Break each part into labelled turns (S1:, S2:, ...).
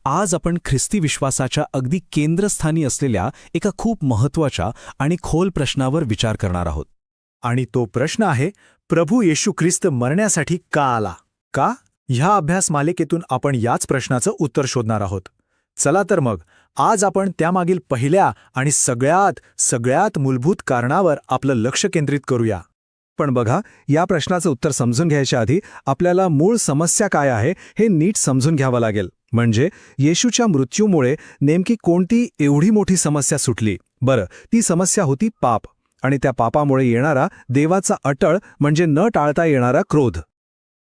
S1: आज आपण ख्रिस्ती विश्वासाच्या अगदी केंद्रस्थानी असलेल्या एका खूप महत्त्वाच्या आणि खोल प्रश्नावर विचार करणार आहोत.
S2: आणि तो प्रश्न आहे, प्रभू येशू ख्रिस्त मरण्यासाठी का आला? का? ह्या अभ्यास मालिकेतून आपण याच प्रश्नाचं उत्तर शोधणार आहोत. चला तर मग आज आपण त्यामागील पहिल्या आणि सगळ्यात मूलभूत कारणावर आपलं लक्ष केंद्रित करूया. पण बघा, या प्रश्नाचं उत्तर समजून घ्यायच्या आधी आपल्याला मूळ समस्या काय आहे हे नीट समजून घ्यावं लागेल. म्हणजे येशूच्या मृत्यूमुळे नेमकी कोणती एवढी मोठी समस्या सुटली? बरं, ती समस्या होती पाप, आणि त्या पापामुळे येणारा देवाचा अटळ म्हणजे न टाळता येणारा क्रोध.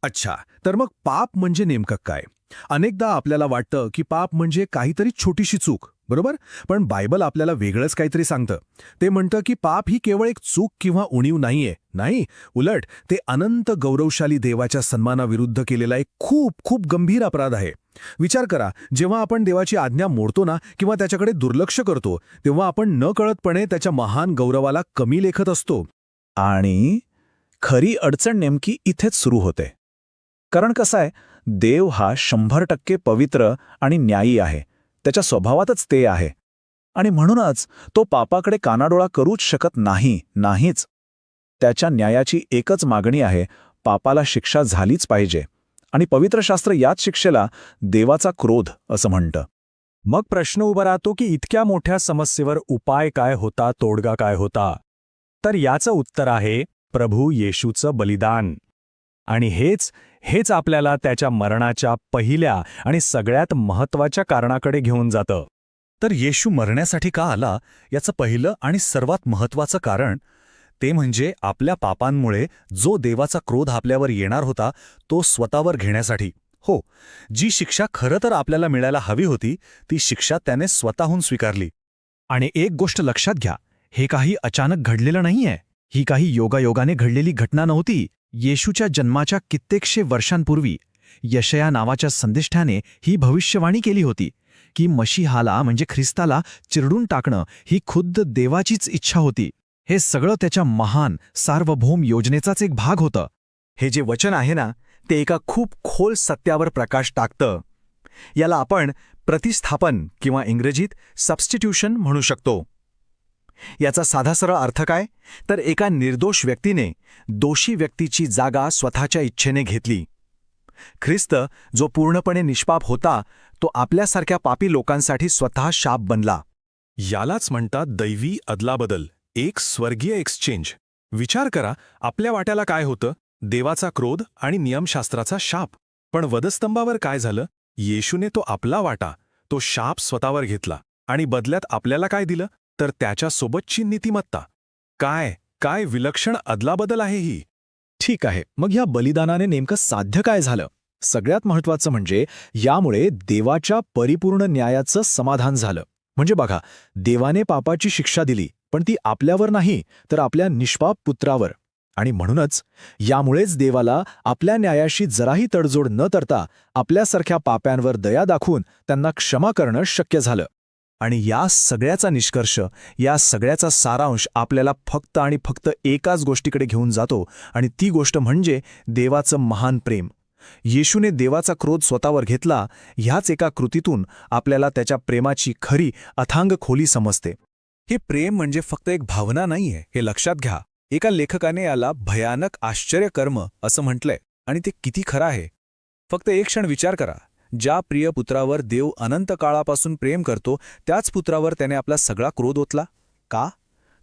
S3: अच्छा, तर मग पाप म्हणजे नेमकं काय? अनेकदा आपल्याला वाटतं की पाप म्हणजे काहीतरी छोटीशी चूक, बरोबर? पण बायबल आपल्याला वेगळंच काहीतरी सांगतं. ते म्हणतं की पाप ही केवळ एक चूक किंवा उणीव नाहीये. नाही, उलट ते अनंत गौरवशाली देवाच्या सन्मानाविरुद्ध केलेला एक खूप गंभीर अपराध आहे. विचार करा, जेव्हा आपण देवाची आज्ञा मोडतो ना किंवा त्याच्याकडे दुर्लक्ष करतो, तेव्हा आपण नकळतपणे त्याच्या महान गौरवाला कमी लेखत असतो.
S2: आणि खरी अडचण नेमकी इथेच सुरू होते. कारण कसं आहे, देव हा 100% पवित्र आणि न्यायी आहे. त्याच्या स्वभावातच ते आहे. आणि म्हणूनच तो पापाकडे कानाडोळा करूच शकत नाहीच. त्याच्या न्यायाची एकच मागणी आहे, पापाला शिक्षा झालीच पाहिजे. आणि पवित्र शास्त्र याच शिक्षेला देवाचा क्रोध असं म्हणतं.
S4: मग प्रश्न उभा राहतो की इतक्या मोठ्या समस्येवर उपाय काय होता, तोडगा काय होता? तर याचं उत्तर आहे प्रभू येशूचं बलिदान. आणि हेच आपल्याला त्याच्या मरणाच्या पहिल्या आणि सगळ्यात महत्त्वाच्या कारणाकडे घेऊन जातं.
S3: तर येशू मरण्यासाठी का आला याचं पहिलं आणि सर्वात महत्त्वाचं कारण ते म्हणजे आपल्या पापांमुळे जो देवाचा क्रोध आपल्यावर येणार होता तो स्वतःवर घेण्यासाठी. हो, जी शिक्षा खरं तर आपल्याला मिळायला हवी होती ती शिक्षा त्याने स्वतःहून स्वीकारली.
S4: आणि एक गोष्ट लक्षात घ्या, हे काही अचानक घडलेलं नाहीये. ही काही योगायोगाने घडलेली घटना नव्हती. येशूच्या जन्माच्या कित्येकशे वर्षांपूर्वी यशया नावाच्या संदेष्टाने ही भविष्यवाणी केली होती की मशीहाला म्हणजे ख्रिस्ताला चिरडून टाकणं ही खुद्द देवाचीच इच्छा होती. हे सगळं त्याच्या महान सार्वभौम योजनेचाच एक भाग होतं.
S2: हे जे वचन आहे ना, ते एका खूप खोल सत्यावर प्रकाश टाकतं. याला आपण प्रतिस्थापन किंवा इंग्रजीत सबस्टिट्यूशन म्हणू शकतो. याचा साधा सरळ अर्थ काय? तर एका निर्दोष व्यक्तीने दोषी व्यक्तीची जागा स्वतःच्या इच्छेने घेतली. ख्रिस्त जो पूर्णपणे निष्पाप होता, तो आपल्यासारख्या पापी लोकांसाठी स्वतः शाप बनला.
S3: यालाच म्हणतात दैवी अदलाबदल, एक स्वर्गीय एक्सचेंज. विचार करा, आपल्या वाट्याला काय होतं? देवाचा क्रोध आणि नियमशास्त्राचा शाप. पण वधस्तंभावर काय झालं? येशूने तो आपला वाटा, तो शाप स्वतःवर घेतला आणि बदल्यात आपल्याला काय दिलं? तर त्याच्यासोबतची नीतिमत्ता. काय विलक्षण अदलाबदल आहे ही.
S2: ठीक आहे, मग ह्या बलिदानाने नेमकं साध्य काय झालं? सगळ्यात महत्त्वाचं म्हणजे यामुळे देवाच्या परिपूर्ण न्यायाचं समाधान झालं. म्हणजे बघा, देवाने पापाची शिक्षा दिली, पण ती आपल्यावर नाही, तर आपल्या निष्पाप पुत्रावर. आणि म्हणूनच यामुळेच देवाला आपल्या न्यायाशी जराही तडजोड न करता आपल्यासारख्या पाप्यांवर दया दाखवून त्यांना क्षमा करणं शक्य झालं. आणि या सगळ्याचा निष्कर्ष, या सगळ्याचा सारांश आपल्याला फक्त आणि फक्त एकाच गोष्टीकडे घेऊन जातो, आणि ती गोष्ट म्हणजे देवाचं महान प्रेम. येशूने देवाचा क्रोध स्वतःवर घेतला. ह्याच एका कृतीतून आपल्याला त्याच्या प्रेमाची खरी अथांग खोली समजते.
S1: हे प्रेम म्हणजे फक्त एक भावना नाहीये, हे लक्षात घ्या. एका लेखकाने याला भयानक आश्चर्यकर्म असं म्हटलंय, आणि ते किती खरं आहे. फक्त एक क्षण विचार करा, ज्या प्रिय पुत्रावर देव अनंत काळापासून प्रेम करतो, त्याच पुत्रावर त्याने आपला सगळा क्रोध ओतला. का?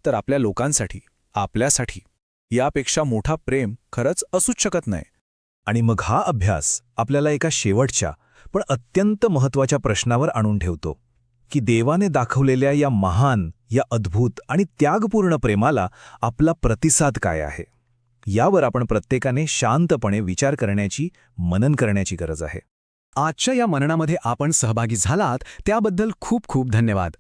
S1: तर आपल्या लोकांसाठी, आपल्यासाठी. यापेक्षा मोठा प्रेम खरंच असूच शकत नाही.
S2: आणि मग हा अभ्यास आपल्याला एका शेवटच्या पण अत्यंत महत्त्वाच्या प्रश्नावर आणून ठेवतो की देवाने दाखवलेल्या या महान, या अद्भुत आणि त्यागपूर्ण प्रेमाला आपला प्रतिसाद काय आहे? यावर आपण प्रत्येकाने शांतपणे विचार करण्याची, मनन करण्याची गरज आहे.
S4: आजच्या या मननामध्ये आपण सहभागी झालात त्याबद्दल खूप धन्यवाद.